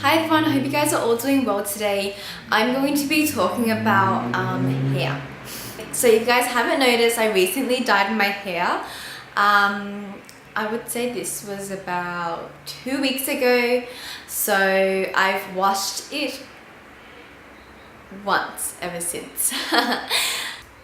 Hi everyone, I hope you guys are all doing well today. I'm going to be talking about hair. So if you guys haven't noticed, I recently dyed my hair. I would say this was about 2 weeks ago. So I've washed it once ever since.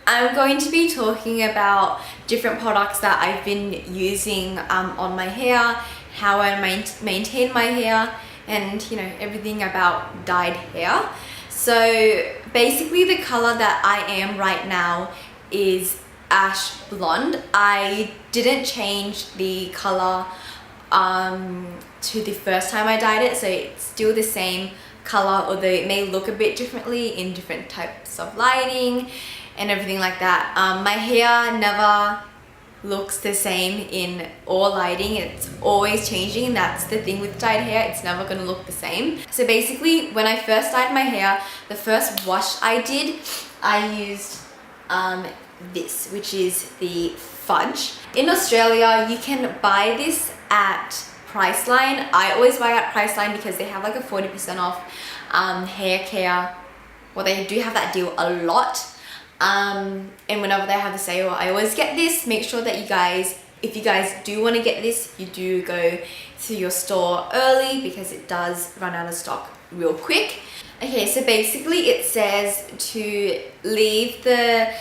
I'm going to be talking about different products that I've been using on my hair, how I maintain my hair, and everything about dyed hair. So basically the color that I am right now is ash blonde. I didn't change the color to the first time I dyed it, so it's still the same color, although it may look a bit differently in different types of lighting and everything like that. My hair never looks the same in all lighting. It's always changing, and that's the thing with dyed hair, it's never going to look the same. So basically when I first dyed my hair, the first wash I did, I used this, which is the Fudge. In Australia you can buy this at Priceline. I always buy at Priceline because they have like a 40% off hair care. Well, they do have that deal a lot. And whenever they have the sale, I always get this. Make sure that you guys, if you guys do want to get this, you do go to your store early because it does run out of stock real quick. Okay, so basically it says to leave the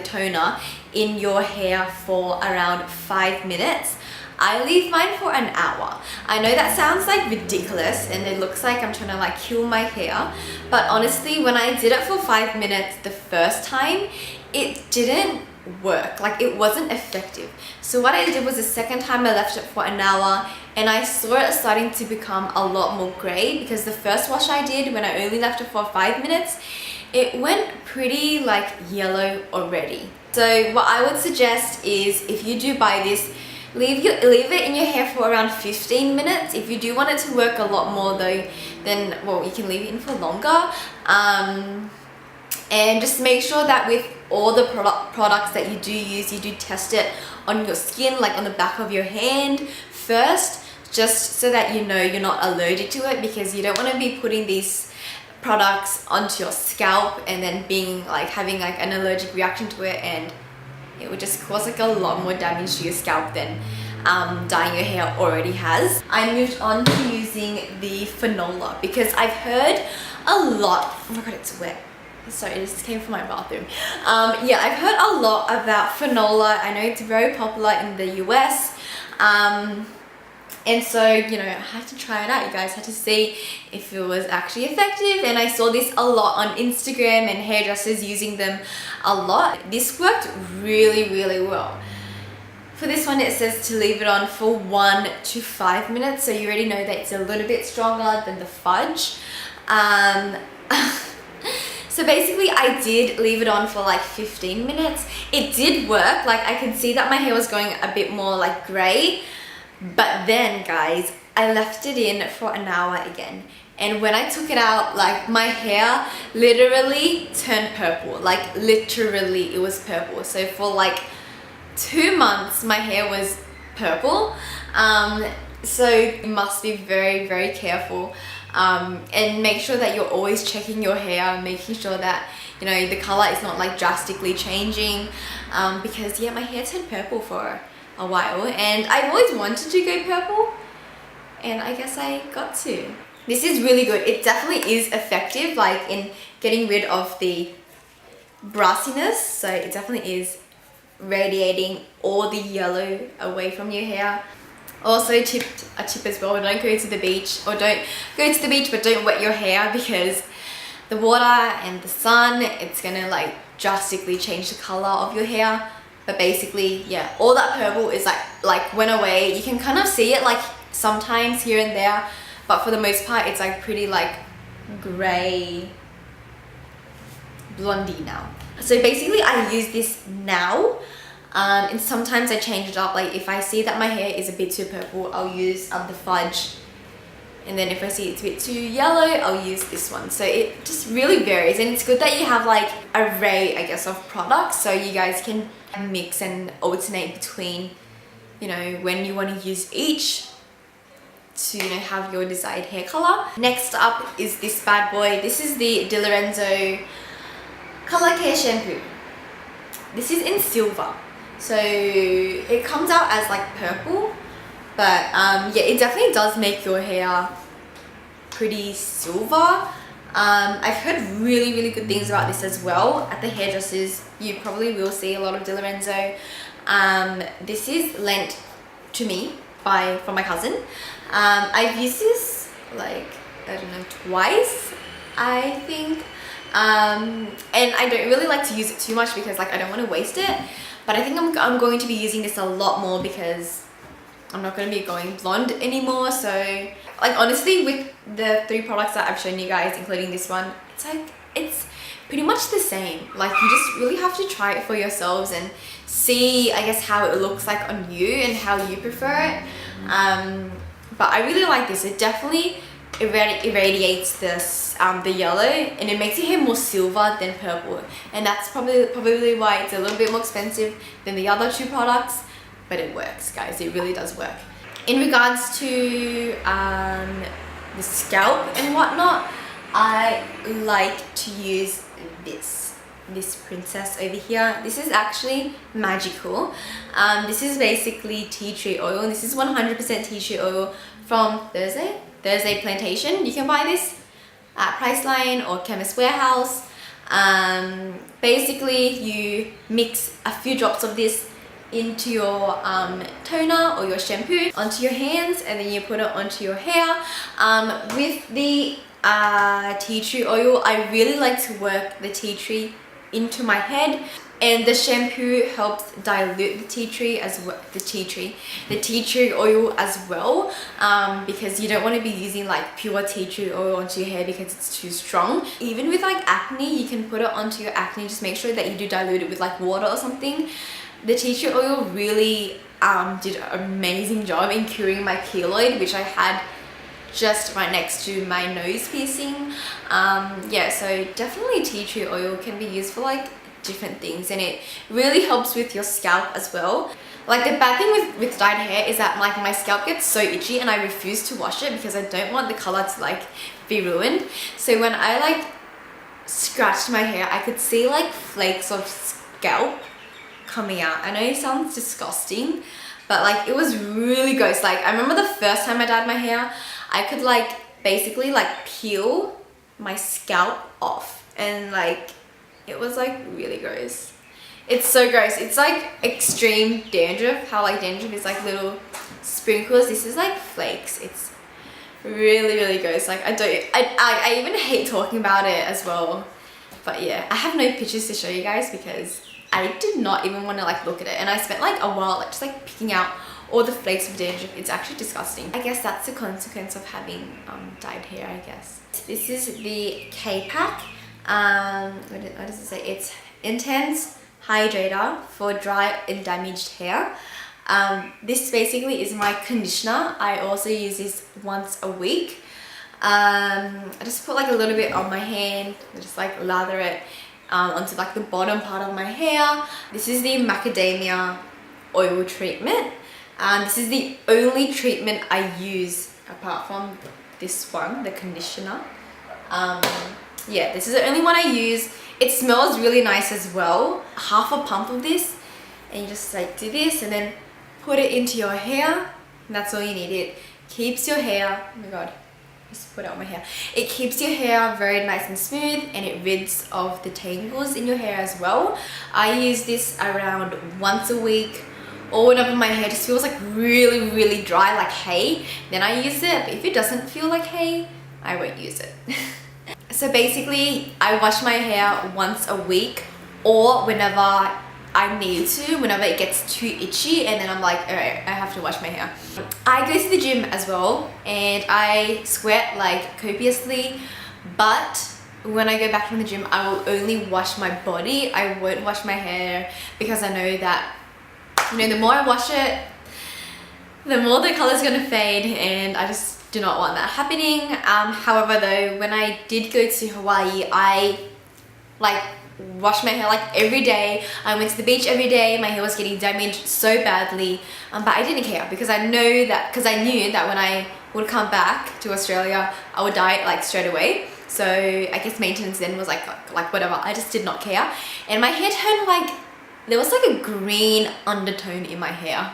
toner in your hair for around 5 minutes. I leave mine for an hour. I know that sounds like ridiculous and it looks like I'm trying to like kill my hair, but honestly when I did it for 5 minutes the first time, it didn't work. Like, it wasn't effective. So what I did was the second time I left it for an hour and I saw it starting to become a lot more grey, because the first wash I did, when I only left it for 5 minutes, it went pretty like yellow already. So what I would suggest is, if you do buy this, leave it in your hair for around 15 minutes. If you do want it to work a lot more though, then well, you can leave it in for longer. And just make sure that with all the products that you do use, you do test it on your skin, like on the back of your hand first, just so that you know you're not allergic to it, because you don't want to be putting these products onto your scalp and then being like having like an allergic reaction to it, and it would just cause like a lot more damage to your scalp than dyeing your hair already has. I moved on to using the Fanola because I've heard a lot. Oh my god, it's wet. Sorry, this came from my bathroom. Yeah, I've heard a lot about Fanola. I know it's very popular in the US. And so, I had to try it out. You guys had to see if it was actually effective, and I saw this a lot on Instagram and hairdressers using them a lot. This worked really, really well. For this one, it says to leave it on for 1 to 5 minutes, so you already know that it's a little bit stronger than the Fudge. So basically I did leave it on for like 15 minutes. It did work. Like, I could see that my hair was going a bit more like grey. But then guys, I left it in for an hour again, and when I took it out, like, my hair literally turned purple. Like, literally it was purple. So for like 2 months my hair was purple. So you must be very, very careful, and make sure that you're always checking your hair, making sure that the color is not like drastically changing, because yeah, my hair turned purple for a while, and I've always wanted to go purple, and I guess I got to. This is really good. It definitely is effective, like, in getting rid of the brassiness, so it definitely is radiating all the yellow away from your hair. Also, a tip as well, don't go to the beach, or don't go to the beach but don't wet your hair, because the water and the sun, it's gonna like drastically change the color of your hair. But basically, yeah, all that purple is like went away. You can kind of see it like sometimes here and there, but for the most part it's like pretty like grey blondie now. So basically I use this now, and sometimes I change it up. Like, if I see that my hair is a bit too purple, I'll use the Fudge, and then if I see it's a bit too yellow, I'll use this one. So it just really varies, and it's good that you have like an array, I guess, of products, so you guys can mix and alternate between when you want to use each to, you know, have your desired hair color. Next up is this bad boy. This is the Di Lorenzo Color Care Shampoo. This is in silver. So it comes out as like purple, but yeah, it definitely does make your hair pretty silver. I've heard really good things about this as well. At the hairdressers, you probably will see a lot of Di Lorenzo. This is lent to me from my cousin. I've used this like, I don't know, twice, I think. And I don't really like to use it too much because like I don't want to waste it. But I think I'm going to be using this a lot more because I'm not going to be going blonde anymore. So like honestly, with the 3 products that I've shown you guys, including this one, it's like, it's pretty much the same. Like you just really have to try it for yourselves and see, I guess, how it looks like on you and how you prefer it. But I really like this. It definitely irradiates this the yellow, and it makes your hair more silver than purple, and that's probably why it's a little bit more expensive than the other 2 products, but it works, guys. It really does work. In regards to the scalp and whatnot, I like to use this princess over here. This is actually magical. This is basically tea tree oil, and this is 100% tea tree oil from Thursday Plantation. You can buy this at Priceline or Chemist Warehouse. Basically, you mix a few drops of this into your toner or your shampoo onto your hands, and then you put it onto your hair. With the tea tree oil, I really like to work the tea tree into my head, and the shampoo helps dilute the tea tree oil as well, because you don't want to be using like pure tea tree oil onto your hair because it's too strong. Even with like acne, you can put it onto your acne. Just make sure that you do dilute it with like water or something. The tea tree oil really did an amazing job in curing my keloid, which I had just right next to my nose piercing. Yeah, so definitely tea tree oil can be used for like different things, and it really helps with your scalp as well. Like the bad thing with dyed hair is that like my scalp gets so itchy, and I refuse to wash it because I don't want the color to like be ruined. So when I like scratched my hair, I could see like flakes of scalp coming out. I know it sounds disgusting, but like it was really gross. Like I remember the first time I dyed my hair, I could like basically like peel my scalp off, and like it was like really gross. It's so gross. It's like extreme dandruff, how like dandruff is like little sprinkles. This is like flakes. It's really gross. Like I even hate talking about it as well. But yeah, I have no pictures to show you guys because I did not even want to like look at it, and I spent like a while like just like picking out all the flakes of dandruff. It's actually disgusting. I guess that's the consequence of having dyed hair, I guess. This is the K-Pack. What does it say? It's Intense Hydrator for dry and damaged hair. This basically is my conditioner. I also use this once a week. I just put like a little bit on my hand, just like lather it onto like the bottom part of my hair. This is the macadamia oil treatment. This is the only treatment I use apart from this one, the conditioner. Yeah, this is the only one I use. It smells really nice as well. Half a pump of this, and you just like do this and then put it into your hair, and that's all you need. It keeps your hair, oh my god, just put it on my hair. It keeps your hair very nice and smooth, and it rids of the tangles in your hair as well. I use this around once a week, or whenever my hair just feels like really dry, like hay, then I use it. But if it doesn't feel like hay, I won't use it. So basically, I wash my hair once a week, or whenever I need to, whenever it gets too itchy, and then I'm like, alright, I have to wash my hair. I go to the gym as well, and I sweat like copiously, but when I go back from the gym, I will only wash my body. I won't wash my hair because I know that, you know, the more I wash it, the more the color's gonna fade, and I just do not want that happening. However though, when I did go to Hawaii, I like washed my hair like every day. I went to the beach every day. My hair was getting damaged so badly, but I didn't care because I knew that when I would come back to Australia, I would dye it like straight away. So I guess maintenance then was like whatever. I just did not care. And my hair turned like, there was like a green undertone in my hair.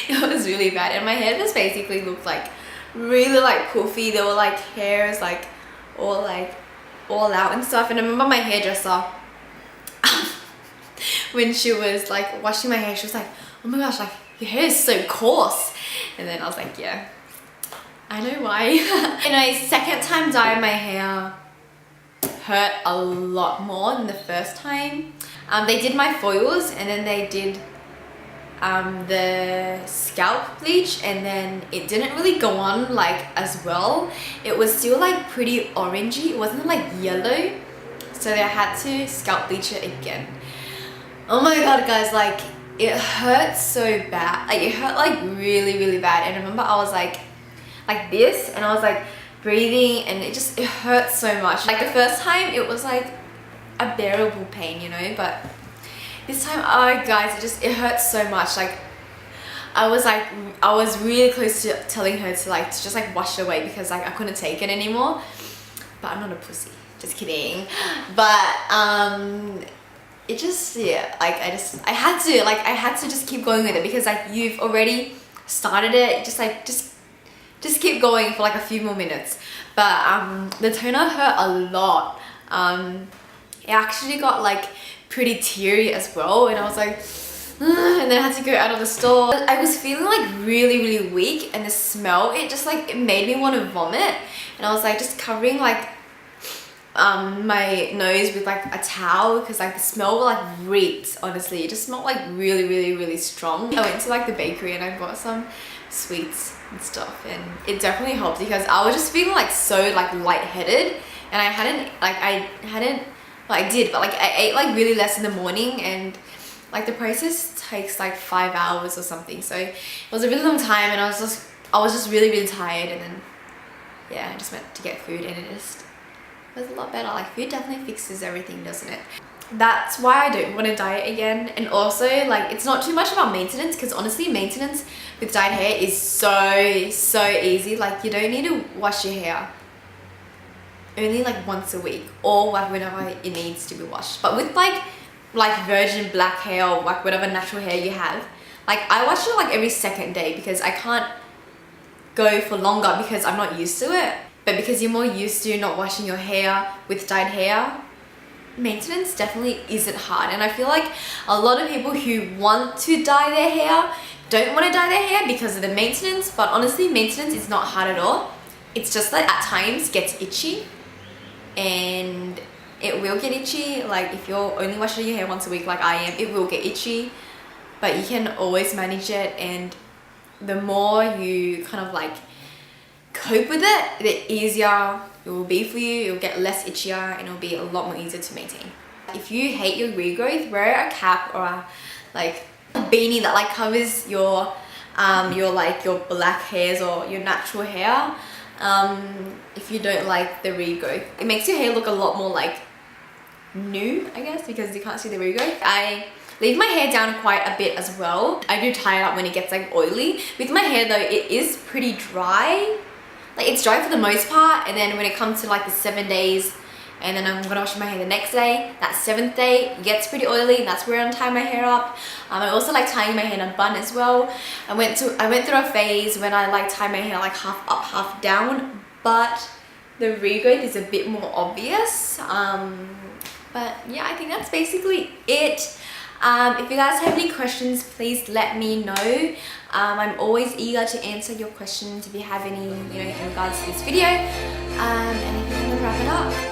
It was really bad. And my hair just basically looked like really like poofy. There were like hairs like all out and stuff. And I remember my hairdresser, when she was like washing my hair, she was like, oh my gosh, like your hair is so coarse. And then I was like, yeah, I know why. And my second time dyeing my hair hurt a lot more than the first time. They did my foils and then they did the scalp bleach, and then it didn't really go on like as well. It was still like pretty orangey. It wasn't like yellow. So they had to scalp bleach it again. Oh my god, guys, like it hurt so bad. Like it hurt like really bad. And I remember I was like this, and I was like breathing, and it hurt so much. Like the first time it was like a bearable pain, you know, but this time, oh guys, it hurt so much. Like I was really close to telling her to just like wash it away because like I couldn't take it anymore. But I'm not a pussy, just kidding. But it just, yeah, like I had to just keep going with it because like you've already started it. Just keep going for like a few more minutes. But the toner hurt a lot. It actually got like pretty teary as well, and I was like, and then I had to go out of the store. I was feeling like really weak, and the smell, it made me want to vomit. And I was like just covering like my nose with like a towel because like the smell like reeked. Honestly, it just smelled like really strong. I went to like the bakery and I bought some sweets and stuff, and it definitely helped because I was just feeling like so like lightheaded, and I did, but like I ate like really less in the morning, and like the process takes like 5 hours or something. So it was a really long time, and I was just really tired. And then yeah, I just went to get food, and it was a lot better. Like food definitely fixes everything, doesn't it? That's why I don't want to dye it again. And also like it's not too much about maintenance, because honestly maintenance with dyed hair is so easy. Like you don't need to wash your hair only like once a week, or like whenever it needs to be washed. But with like virgin black hair, or like whatever natural hair you have, like I wash it like every second day because I can't go for longer because I'm not used to it. But because you're more used to not washing your hair with dyed hair, maintenance definitely isn't hard. And I feel like a lot of people who want to dye their hair don't want to dye their hair because of the maintenance. But honestly, maintenance is not hard at all. It's just that at times gets itchy, and it will get itchy. Like if you're only washing your hair once a week like I am, it will get itchy, but you can always manage it. And the more you kind of like cope with it, the easier it will be for you. It'll get less itchier, and it'll be a lot more easier to maintain. If you hate your regrowth, wear a cap or a beanie that like covers your black hairs or your natural hair. If you don't like the regrowth, it makes your hair look a lot more like new, I guess, because you can't see the regrowth. I leave my hair down quite a bit as well. I do tie it up when it gets like oily. With my hair though, it is pretty dry. Like it's dry for the most part, and then when it comes to like the 7 days, and then I'm gonna wash my hair the next day, that 7th day it gets pretty oily, and that's where I tie my hair up. I also like tying my hair in a bun as well. I went through a phase when I like tie my hair like half up, half down, but the regrowth is a bit more obvious. But yeah, I think that's basically it. If you guys have any questions, please let me know. I'm always eager to answer your questions if you have any, in regards to this video. And I think I'm gonna wrap it up.